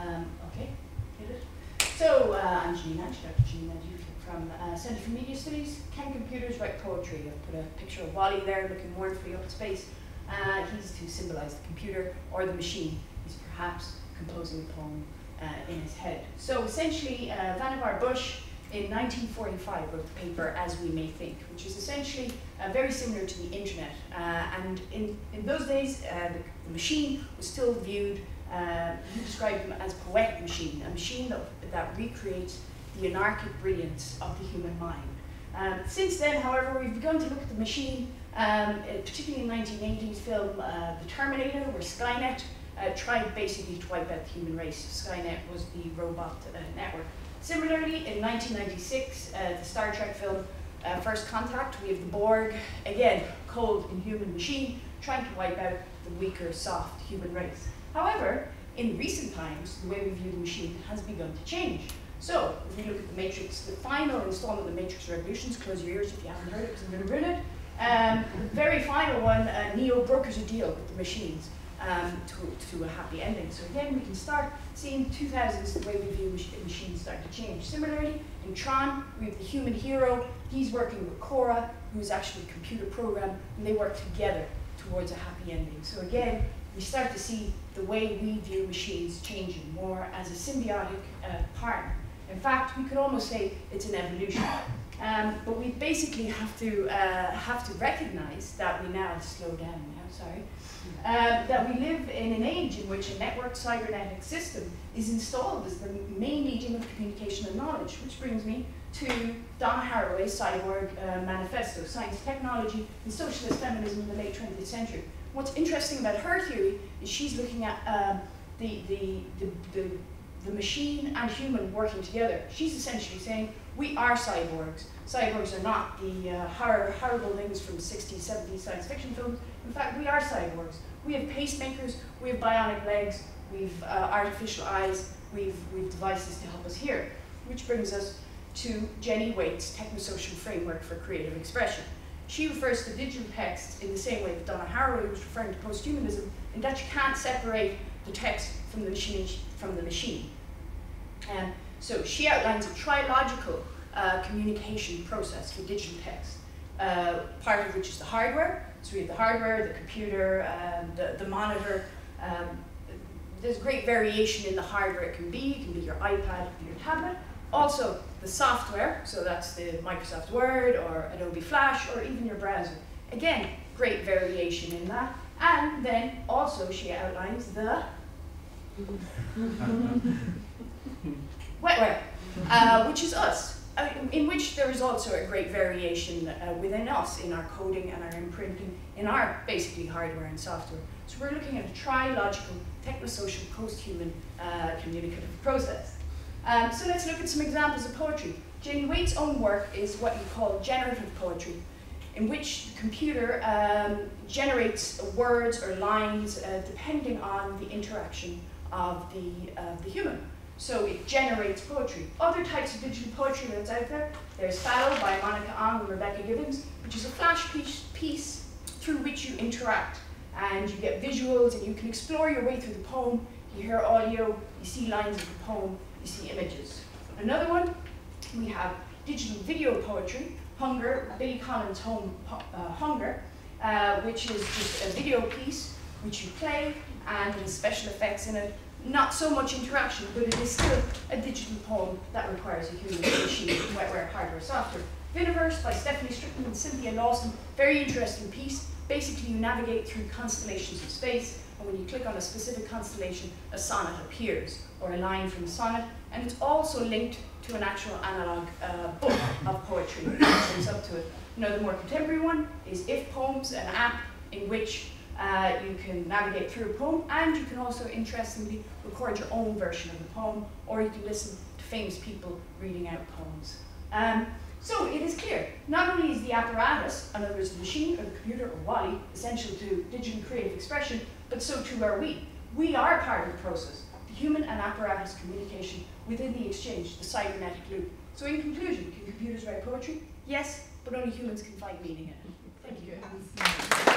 Okay, get it? So I'm Jeneen Naji, Dr. Jeneen Naji from Centre for Media Studies. Can computers write poetry? I've put a picture of Wally there looking mournfully up at space. He's to symbolise the computer or the machine. He's perhaps composing a poem in his head. So essentially, Vannevar Bush in 1945 wrote the paper As We May Think, which is essentially very similar to the internet. And in those days, the machine was still viewed, he described them as poetic machine, a machine that recreates the anarchic brilliance of the human mind. Since then, however, we've begun to look at the machine, particularly in the 1980s film The Terminator, where Skynet tried basically to wipe out the human race. Skynet was the robot network. Similarly, in 1996, the Star Trek film First Contact, we have the Borg, again, cold, inhuman machine, trying to wipe out the weaker, soft human race. However, in recent times, the way we view the machine has begun to change. So, if we look at The Matrix, the final installment of The Matrix Revolutions, close your ears if you haven't heard it, because I'm going to ruin it. The very final one, Neo brokers a deal with the machines to a happy ending. So again, we can start seeing 2000s, the way we view machines start to change. Similarly, in Tron, we have the human hero. He's working with Cora, who is actually a computer program, and they work together towards a happy ending. So again, we start to see the way we view machines changing more as a symbiotic partner. In fact, we could almost say it's an evolution. But we basically have to recognize that we now, slow down now, sorry, that we live in an age in which a networked cybernetic system is installed as the main medium of communication and knowledge, which brings me to Donna Haraway's Cyborg Manifesto, Science, Technology, and Socialist Feminism in the late 20th century. What's interesting about her theory is she's looking at the machine and human working together. She's essentially saying, we are cyborgs. Cyborgs are not the horrible things from 60s, 70s science fiction films. In fact, we are cyborgs. We have pacemakers, we have bionic legs, we've artificial eyes, we've devices to help us hear. Which brings us to Jenny Waite's technosocial framework for creative expression. She refers to digital text in the same way that Donna Haraway was referring to posthumanism, in that you can't separate the text from the machine. So she outlines a trilogical communication process for digital text, part of which is the hardware. So we have the hardware, the computer, the monitor. There's great variation in the hardware it can be. It can be your iPad, it can be your tablet. Also the software, so that's the Microsoft Word or Adobe Flash or even your browser. Again, great variation in that. And then also she outlines the wetware, which is us, in which there is also a great variation within us in our coding and our imprinting, in our basically hardware and software. So we're looking at a trilogical, technosocial, post-human communicative process. So let's look at some examples of poetry. Jenny Waite's own work is what you call generative poetry, in which the computer generates words or lines depending on the interaction of the human. So it generates poetry. Other types of digital poetry that's out there, there's Fallow by Monica Ong and Rebecca Gibbons, which is a flash piece through which you interact. And you get visuals and you can explore your way through the poem. You hear audio, you see lines of the poem, you see images. Another one, we have digital video poetry, Hunger, Billy Collins' Hunger, which is just a video piece which you play and there's special effects in it. Not so much interaction, but it is still a digital poem that requires a human machine, wetware, hardware, software. Viniverse by Stephanie Strickland and Cynthia Lawson, very interesting piece. Basically, you navigate through constellations of space, and when you click on a specific constellation, a sonnet appears, or a line from a sonnet, and it's also linked to an actual analog book of poetry that comes up to it. Now, the more contemporary one is If Poems, an app in which you can navigate through a poem, and you can also, interestingly, record your own version of the poem, or you can listen to famous people reading out poems. So it is clear, not only is the apparatus, in other words the machine or the computer or Wally, essential to digital creative expression, but so too are we. We are part of the process, the human and apparatus communication within the exchange, the cybernetic loop. So in conclusion, can computers write poetry? Yes, but only humans can find meaning in it. Thank you.